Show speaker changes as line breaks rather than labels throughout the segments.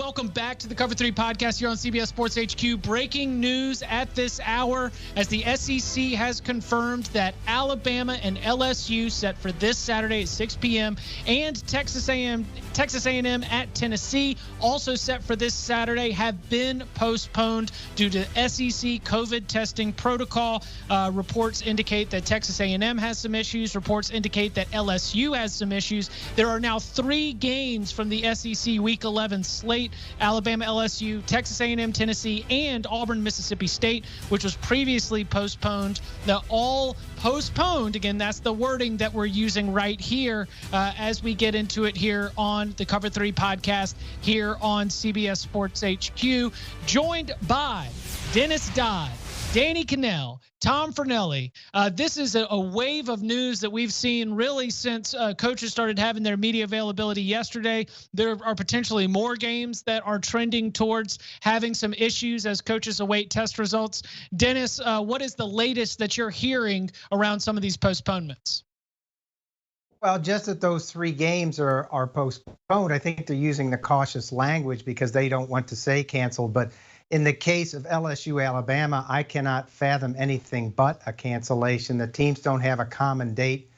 welcome back to the Cover 3 podcast here on CBS Sports HQ. Breaking news at this hour as the SEC has confirmed that Alabama and LSU set for this Saturday at 6 p.m. and Texas A&M at Tennessee also set for this Saturday have been postponed due to SEC COVID testing protocol. Reports indicate that Texas A&M has some issues. Reports indicate that LSU has some issues. There are now 3 games from the SEC Week 11 slate: Alabama, LSU, Texas A&M, Tennessee, and Auburn, Mississippi State, which was previously postponed. They're all postponed. Again, that's the wording that we're using right here as we get into it here on the Cover 3 podcast here on CBS Sports HQ. Joined by Dennis Dodd, Danny Cannell, Tom Fernelli. This is a wave of news that we've seen really since coaches started having their media availability yesterday. There are potentially more games that are trending towards having some issues as coaches await test results. Dennis, what is the latest that you're hearing around some of these postponements?
Well, just that those 3 games are postponed. I think they're using the cautious language because they don't want to say canceled. But in the case of LSU, Alabama, I cannot fathom anything but a cancellation. The teams don't have a common date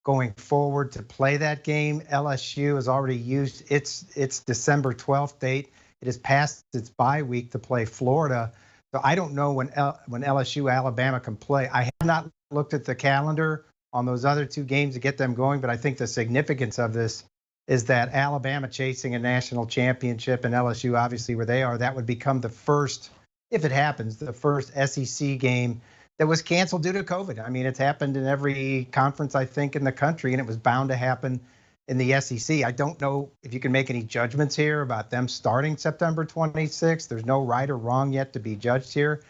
going forward to play that game. LSU has already used its December 12th date. It has passed its bye week to play Florida. So I don't know when LSU, Alabama can play. I have not looked at the calendar on those other 2 games to get them going, but I think the significance of this is that Alabama chasing a national championship and LSU obviously where they are, that would become the first, if it happens, the first SEC game that was canceled due to COVID. I mean, it's happened in every conference, I think, in the country, and it was bound to happen in the SEC. I don't know if you can make any judgments here about them starting September 26th. There's no right or wrong yet to be judged here.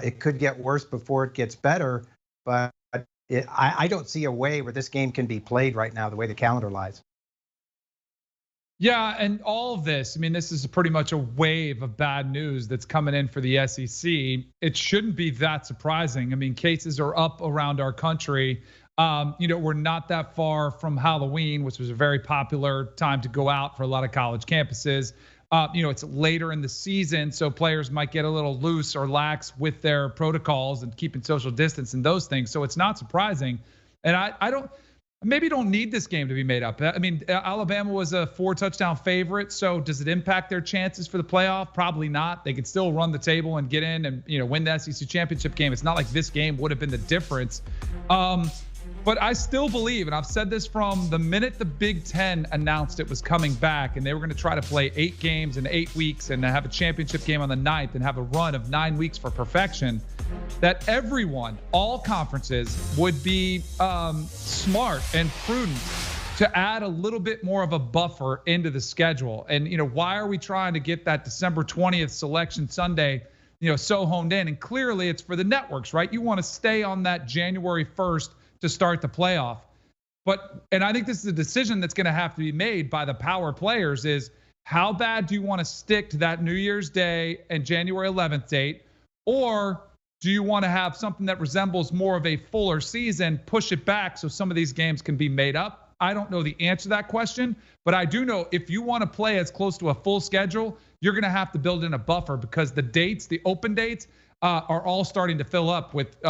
It could get worse before it gets better, but I don't see a way where this game can be played right now the way the calendar lies.
Yeah, and all of this, I mean, this is pretty much a wave of bad news that's coming in for the SEC. It shouldn't be that surprising. I mean, cases are up around our country. We're not that far from Halloween, which was a very popular time to go out for a lot of college campuses. It's later in the season, so players might get a little loose or lax with their protocols and keeping social distance and those things. So it's not surprising. And I don't need this game to be made up. I mean, Alabama was a 4-touchdown favorite, so does it impact their chances for the playoff? Probably not. They could still run the table and get in and win the SEC championship game. It's not like this game would have been the difference. But I still believe, and I've said this from the minute the Big Ten announced it was coming back and they were going to try to play 8 games in 8 weeks and have a championship game on the 9th and have a run of 9 weeks for perfection, that everyone, all conferences, would be smart and prudent to add a little bit more of a buffer into the schedule. And, why are we trying to get that December 20th selection Sunday, so honed in? And clearly it's for the networks, right? You want to stay on that January 1st to start the playoff. And I think this is a decision that's going to have to be made by the power players is how bad do you want to stick to that New Year's Day and January 11th date? Or do you want to have something that resembles more of a fuller season, push it back so some of these games can be made up? I don't know the answer to that question, but I do know if you want to play as close to a full schedule, you're going to have to build in a buffer because the dates, the open dates, are all starting to fill up with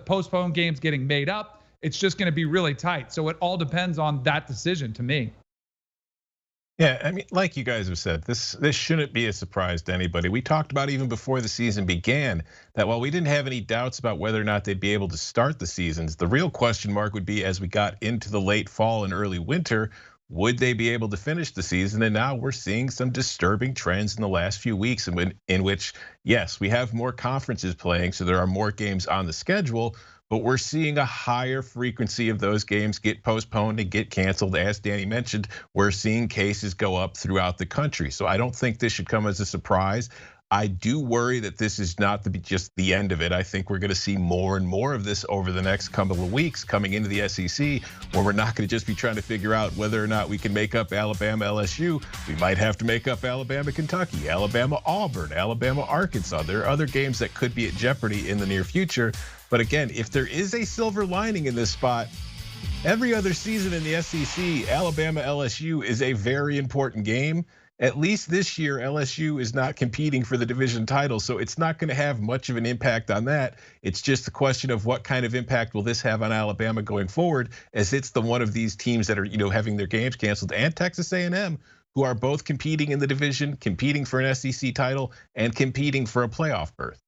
postponed games getting made up. It's just going to be really tight. So it all depends on that decision to me.
Yeah, I mean, like you guys have said, this shouldn't be a surprise to anybody. We talked about even before the season began that while we didn't have any doubts about whether or not they'd be able to start the seasons, the real question mark would be as we got into the late fall and early winter, would they be able to finish the season? And now we're seeing some disturbing trends in the last few weeks in which, yes, we have more conferences playing, so there are more games on the schedule, but we're seeing a higher frequency of those games get postponed and get canceled. As Danny mentioned, we're seeing cases go up throughout the country. So I don't think this should come as a surprise. I do worry that this is not just the end of it. I think we're going to see more and more of this over the next couple of weeks coming into the SEC, where we're not going to just be trying to figure out whether or not we can make up Alabama-LSU. We might have to make up Alabama-Kentucky, Alabama-Auburn, Alabama-Arkansas. There are other games that could be at jeopardy in the near future. But again, if there is a silver lining in this spot, every other season in the SEC, Alabama-LSU is a very important game. at least this year, LSU is not competing for the division title, so it's not going to have much of an impact on that. It's just a question of what kind of impact will this have on Alabama going forward, as it's the one of these teams that are having their games canceled, and Texas A&M, who are both competing in the division, competing for an SEC title, and competing for a playoff berth.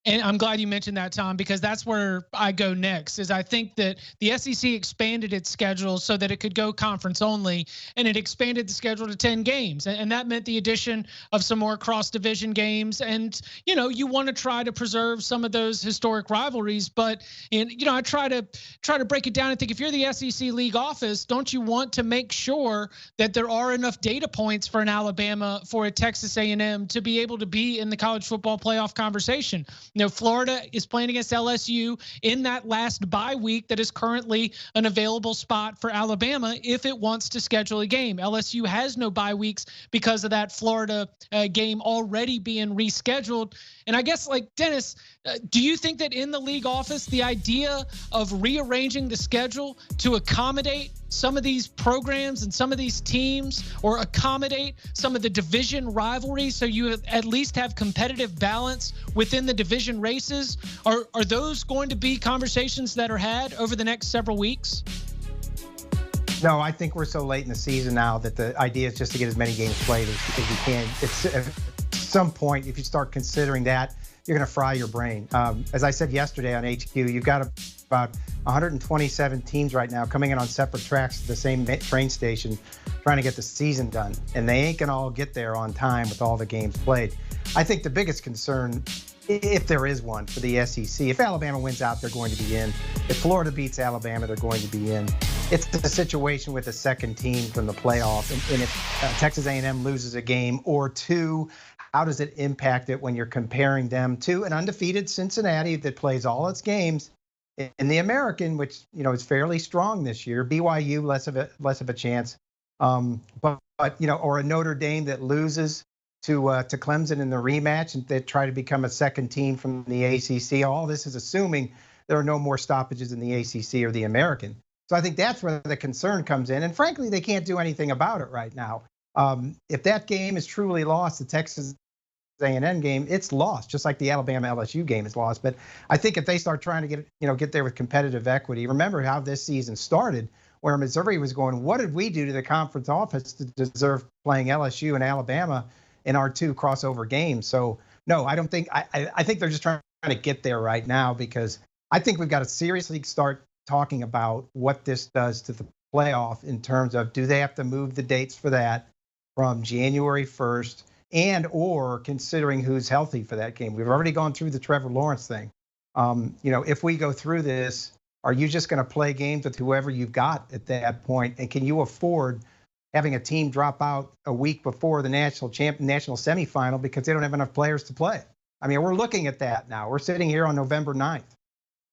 And I'm glad you mentioned that, Tom, because that's where I go next. Is I think that the SEC expanded its schedule so that it could go conference only, and it expanded the schedule to 10 games, and that meant the addition of some more cross-division games. And you want to try to preserve some of those historic rivalries, but I try to break it down and think, if you're the SEC league office, don't you want to make sure that there are enough data points for an Alabama, for a Texas A&M to be able to be in the college football playoff conversation? Florida is playing against LSU in that last bye week that is currently an available spot for Alabama if it wants to schedule a game. LSU has no bye weeks because of that Florida game already being rescheduled. And I guess, like, Dennis, do you think that in the league office, the idea of rearranging the schedule to accommodate some of these programs and some of these teams, or accommodate some of the division rivalries, so you at least have competitive balance within the division races, are those going to be conversations that are had over the next several weeks?
No, I think we're so late in the season now that the idea is just to get as many games played as you can. It's at some point, if you start considering that, you're going to fry your brain. As I said yesterday on HQ, you've got about 127 teams right now coming in on separate tracks to the same train station, trying to get the season done. And they ain't going to all get there on time with all the games played. I think the biggest concern, if there is one, for the SEC, if Alabama wins out, they're going to be in. If Florida beats Alabama, they're going to be in. It's the situation with the second team from the playoff. And if Texas A&M loses a game or two, how does it impact it when you're comparing them to an undefeated Cincinnati that plays all its games in the American, which is fairly strong this year? BYU less of a chance, but or a Notre Dame that loses to Clemson in the rematch, and they try to become a second team from the ACC. All this is assuming there are no more stoppages in the ACC or the American. So I think that's where the concern comes in, and frankly, they can't do anything about it right now. If that game is truly lost, the Texas A&M game, it's lost, just like the Alabama-LSU game is lost. But I think if they start trying to get there with competitive equity, remember how this season started, where Missouri was going, what did we do to the conference office to deserve playing LSU and Alabama in our two crossover games? So no, I don't think, I think they're just trying to get there right now, because I think we've got to seriously start talking about what this does to the playoff in terms of, do they have to move the dates for that from January 1st, and or considering who's healthy for that game? We've already gone through the Trevor Lawrence thing. If we go through this, are you just going to play games with whoever you've got at that point? And can you afford having a team drop out a week before the national semifinal because they don't have enough players to play? I mean, we're looking at that now. We're sitting here on November 9th.